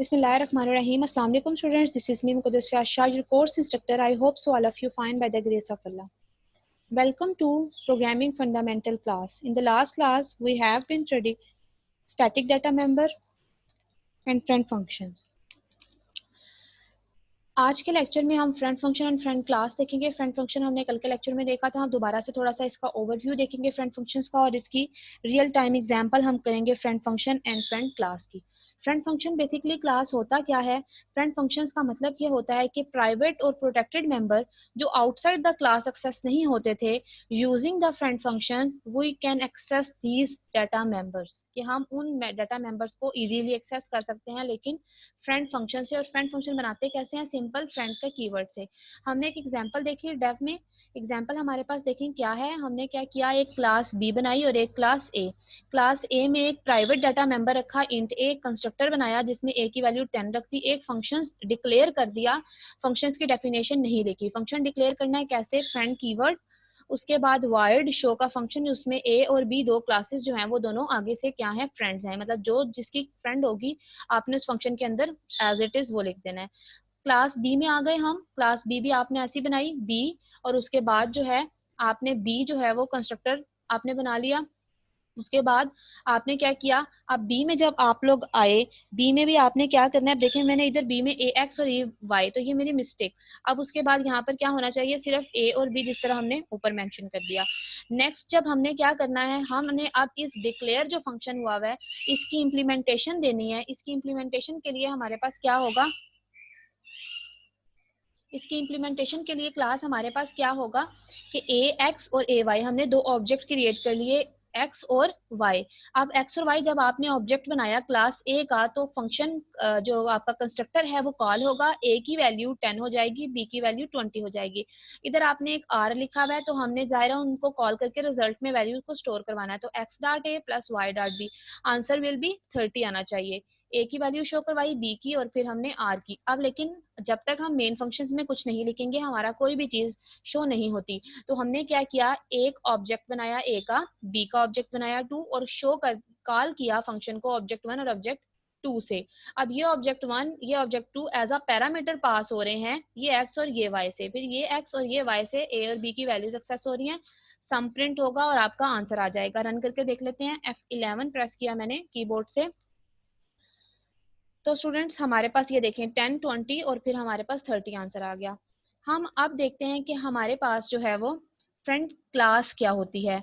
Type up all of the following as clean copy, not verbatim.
Bismillahirrahmanirrahim. Assalamu alaikum students. This is me Muqaddas Shah, your course instructor. I hope so all of you fine by the grace of Allah. Welcome to Programming Fundamental class. In the last class, we have been studying static data member and friend functions. आज के lecture में हम friend function and friend class देखेंगे. Friend function हमने कल के lecture में देखा था. हम दोबारा से थोड़ा सा इसका ओवरव्यू देखेंगे फ्रेंड फंक्शंस का, और इसकी रियल टाइम एग्जांपल हम करेंगे friend function and friend class की. फ्रेंड फंक्शन बेसिकली क्लास होता क्या है? फ्रेंड फंक्शंस का मतलब ये होता है कि प्राइवेट और प्रोटेक्टेड मेंबर जो आउटसाइड द क्लास एक्सेस नहीं होते थे, using the friend function we can access these data members, कि हम उन डाटा मेंबर्स को इजीली एक्सेस कर सकते हैं, लेकिन फ्रेंड फंक्शन से. और फ्रेंड फंक्शन बनाते कैसे हैं? सिंपल फ्रेंड का कीवर्ड से. हमने एक एग्जांपल देखी डेव में. एग्जांपल हमारे पास देखें क्या है. हमने क्या किया, एक क्लास बी बनाई और एक क्लास ए. क्लास ए में एक प्राइवेट डाटा मेंबर रखा इंट ए, कंस्ट्रक्टर बनाया जिसमें ए की वैल्यू 10 रख दी, एक फंक्शंस डिक्लेयर कर दिया. फंक्शंस की डेफिनेशन नहीं लिखी. फंक्शन डिक्लेयर करना है कैसे? Friend keyword. उसके बाद वाइड शो का फंक्शन, उसमें ए और बी दो क्लासेस जो हैं वो दोनों आगे से क्या है? फ्रेंड्स हैं. मतलब जो जिसकी फ्रेंड होगी आपने उस फंक्शन के अंदर एज इट इज वो लिख देना है. क्लास बी में आ गए हम. क्लास बी भी आपने ऐसी बनाई बी, और उसके बाद जो है आपने बी जो है वो कंस्ट्रक्टर आपने बना लिया. उसके बाद आपने क्या किया, अब बी में जब आप लोग आए, बी में भी आपने क्या करना है. देखें मैंने इधर बी में ए एक्स और ए वाई, तो ये मेरी मिस्टेक. अब उसके बाद यहाँ पर क्या होना चाहिए? सिर्फ ए और बी, जिस तरह हमने ऊपर मेंशन कर दिया. नेक्स्ट जब हमने क्या करना है, हमने अब इस डिक्लेयर जो फंक्शन हुआ है इसकी इम्प्लीमेंटेशन देनी है. इसकी इम्प्लीमेंटेशन के लिए हमारे पास क्या होगा? इसकी इम्प्लीमेंटेशन के लिए क्लास हमारे पास क्या होगा कि ए एक्स और ए वाई, हमने दो ऑब्जेक्ट क्रिएट कर लिए, एक्स और वाई. अब एक्स और वाई जब आपने ऑब्जेक्ट बनाया क्लास ए का, तो फंक्शन जो आपका कंस्ट्रक्टर है वो कॉल होगा. ए की वैल्यू 10 हो जाएगी, बी की वैल्यू 20 हो जाएगी. इधर आपने एक आर लिखा हुआ है, तो हमने जाहिर उनको कॉल करके रिजल्ट में वैल्यू को स्टोर करवाना है. तो X dot A plus Y dot B, answer will be 30 आना चाहिए. ए की वैल्यू शो करवाई, बी की, और फिर हमने आर की. अब लेकिन जब तक हम मेन फंक्शंस में कुछ नहीं लिखेंगे हमारा कोई भी चीज शो नहीं होती. तो हमने क्या किया, एक ऑब्जेक्ट बनाया ए का, बी का ऑब्जेक्ट बनाया 2, और शो कर कॉल किया फंक्शन को ऑब्जेक्ट 1 और ऑब्जेक्ट 2 से. अब ये ऑब्जेक्ट 1 ये object 2 as a parameter pass हो रहे हैं, ये एक्स और ये वाई से. फिर ये एक्स और ये वाई से ए और बी की वैल्यूज एक्सेस हो रही हैं. सम प्रिंट होगा और आपका आंसर आ जाएगा. रन करके देख लेते हैं. F11 प्रेस किया मैंने कीबोर्ड से, तो स्टूडेंट्स हमारे पास ये देखें 10 20 और फिर हमारे पास 30 आंसर आ गया. हम अब देखते हैं कि हमारे पास जो है वो फ्रेंड क्लास क्या होती है.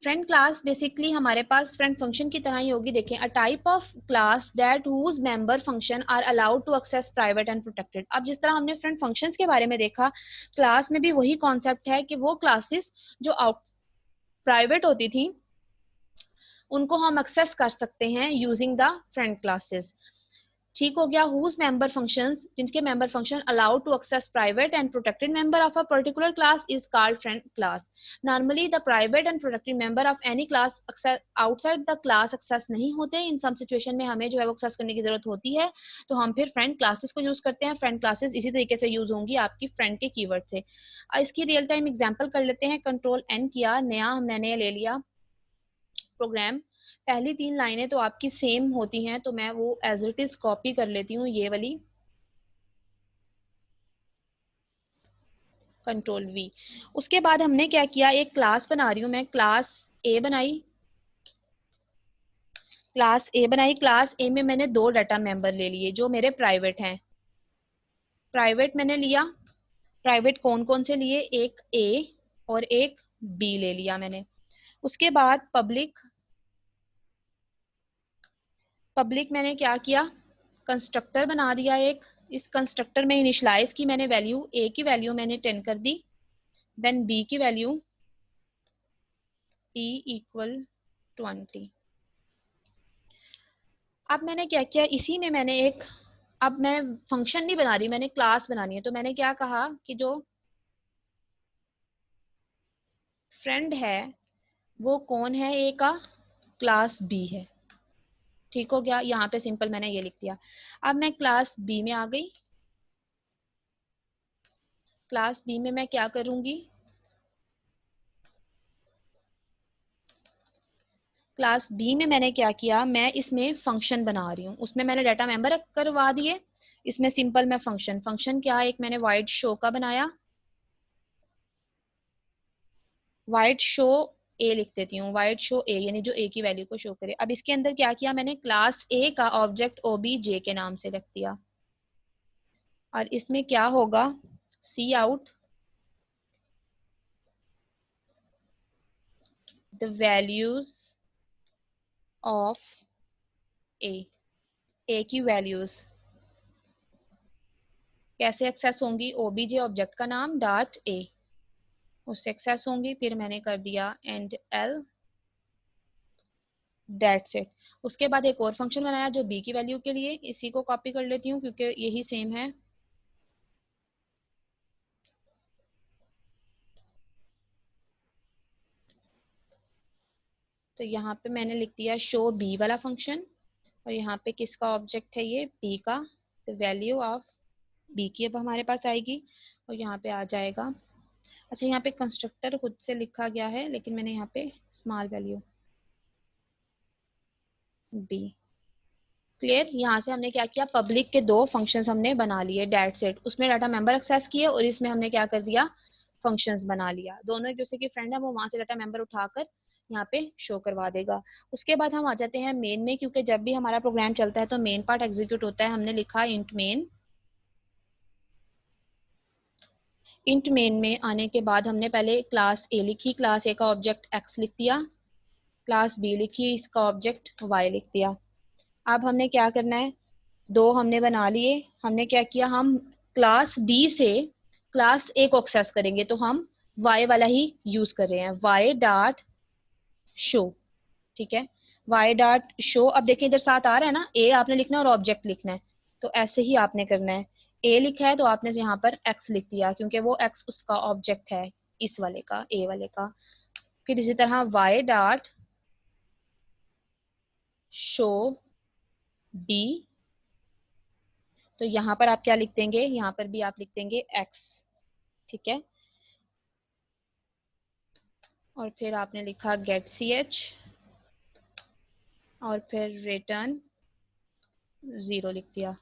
फ्रेंड क्लास बेसिकली हमारे पास फ्रेंड फंक्शन की तरह ही होगी. देखें, a type of class that whose member function are allowed to access private and protected. अब जिस तरह हमने फ्रेंड फंक्शंस के बारे में देखा, क्लास में भी वही कॉन्सेप्ट है कि वो क्लासेस जो आउट प्राइवेट होती थी उनको हम एक्सेस कर सकते हैं यूजिंग द फ्रेंड क्लासेस. ठीक हो गया. हुज मेंबर फंक्शंस, जिनके member function allowed to access private and protected member of a particular class is called friend class. Normally the private and protected member of any class outside the class access नहीं होते. इन some situation में हमें जो है वो access करने की जरूरत होती है, तो हम फिर फ्रेंड क्लासेस को यूज करते हैं. फ्रेंड क्लासेस इसी तरीके से यूज होंगी आपकी फ्रेंड के कीवर्ड से. इसकी रियल टाइम एग्जांपल कर लेते हैं. कंट्रोल एन किया, नया मैंने ले लिया प्रोग्राम. पहली 3 लाइनें तो आपकी सेम होती हैं, तो मैं वो एज इट इज कॉपी कर लेती हूँ, ये वाली. Control we. उसके बाद हमने क्या किया, एक क्लास बना रही हूँ मैं. क्लास ए बनाई, क्लास ए बनाई. क्लास ए में मैंने 2 डाटा मेंबर ले लिए जो मेरे प्राइवेट हैं. प्राइवेट मैंने लिया. प्राइवेट कौन कौन से लिए? एक ए और एक बी ले लिया मैंने. उसके बाद पब्लिक. पब्लिक मैंने क्या किया, कंस्ट्रक्टर बना दिया एक. इस कंस्ट्रक्टर में इनिशियलाइज की मैंने वैल्यू, ए की वैल्यू मैंने 10 कर दी, देन बी की वैल्यू e इक्वल 20. अब मैंने क्या किया, इसी में मैंने एक, अब मैं फंक्शन नहीं बना रही, मैंने क्लास बनानी है. तो मैंने क्या कहा कि जो फ्रेंड है वो कौन है? ए का, क्लास बी है. ठीक हो गया. यहाँ पे सिंपल मैंने ये लिख दिया. अब मैं क्लास बी में आ गई. क्लास बी में मैं क्या करूंगी, क्लास बी में मैंने क्या किया, मैं इसमें फंक्शन बना रही हूँ, उसमें मैंने डाटा मेंबर करवा दिए, इसमें सिंपल मैं फंक्शन क्या है, एक मैंने वाइड शो का बनाया, वाइड शो ए लिख देती हूँ, वाइड शो ए यानी जो ए की वैल्यू को शो करे। अब इसके अंदर क्या किया मैंने, क्लास ए का ऑब्जेक्ट ओबीजे के नाम से रख दिया, और इसमें क्या होगा, सी आउट द वैल्यूज ऑफ ए की वैल्यूज कैसे एक्सेस होंगी, ओबीजे ऑब्जेक्ट का नाम डॉट ए, उससे एक्सेस होंगी। फिर मैंने कर दिया एंड एल, डेट्स इट। उसके बाद एक और फंक्शन बनाया जो बी की वैल्यू के लिए, इसी को कॉपी कर लेती हूँ क्योंकि यही सेम है। तो यहाँ पे मैंने लिख दिया शो बी वाला फंक्शन, और यहाँ पे किसका ऑब्जेक्ट है, ये बी का, तो वैल्यू ऑफ बी की अब हमारे पास आएगी, और यहाँ पे आ जाएगा। अच्छा, यहाँ पे कंस्ट्रक्टर खुद से लिखा गया है, लेकिन मैंने यहाँ पे स्मॉल वैल्यू बी, क्लियर। यहाँ से हमने क्या किया, पब्लिक के दो फंक्शंस हमने बना लिए, डेट सेट, उसमें डाटा मेंबर एक्सेस किए, और इसमें हमने क्या कर दिया, फंक्शंस बना लिया। दोनों एक दूसरे के फ्रेंड है, वो वहां से डाटा मेंबर उठाकर यहाँ पे शो करवा देगा। उसके बाद हम आ जाते हैं मेन में, क्योंकि जब भी हमारा प्रोग्राम चलता है तो मेन पार्ट एग्जीक्यूट होता है। हमने लिखा इंट मेन में आने के बाद हमने पहले क्लास ए लिखी, क्लास ए का ऑब्जेक्ट एक्स लिख दिया, क्लास बी लिखी, इसका ऑब्जेक्ट वाई लिख दिया। अब हमने क्या करना है, दो हमने बना लिए, हमने क्या किया, हम क्लास बी से क्लास ए को एक्सेस करेंगे, तो हम वाई वाला ही यूज कर रहे हैं, वाई डॉट शो, ठीक है, वाई डॉट शो। अब देखिए इधर साथ आ रहा है ना, ए आपने लिखना है और ऑब्जेक्ट लिखना है, तो ऐसे ही आपने करना है। ए लिखा है तो आपने यहाँ पर एक्स लिख दिया, क्योंकि वो एक्स उसका ऑब्जेक्ट है, इस वाले का, ए वाले का। फिर इसी तरह वाई डॉट शो बी, तो यहाँ पर आप क्या लिख देंगे, यहाँ पर भी आप लिख देंगे एक्स, ठीक है। और फिर आपने लिखा गेट सी एच, और फिर रिटर्न 0 लिख दिया।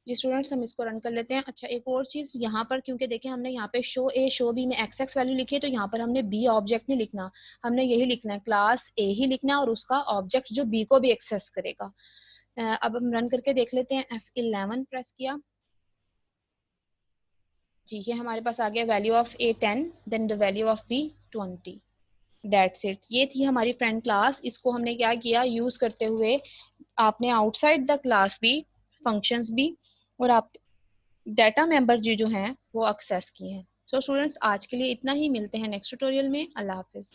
जी स्टूडेंट्स, हम इसको रन कर लेते हैं। अच्छा, एक और चीज यहाँ पर, क्योंकि देखें हमने यहाँ पे शो ए शो बी में एक्स एक्स वैल्यू लिखी है, तो यहाँ पर हमने बी ऑब्जेक्ट नहीं लिखना, हमने यही लिखना है, क्लास ए ही लिखना है, और उसका ऑब्जेक्ट जो बी को भी एक्सेस करेगा। अब हम रन करके देख लेते हैं। F11 प्रेस किया, जी ये हमारे पास आ गया, value of A 10, then the value of B 20, that's it. ये थी हमारी फ्रेंड क्लास। इसको हमने क्या किया, यूज करते हुए आपने आउटसाइड द क्लास भी, फंक्शंस भी, और आप डाटा मेंबर जो हैं वो एक्सेस किए हैं। सो स्टूडेंट्स, आज के लिए इतना ही, मिलते हैं नेक्स्ट ट्यूटोरियल में। अल्लाह हाफिज।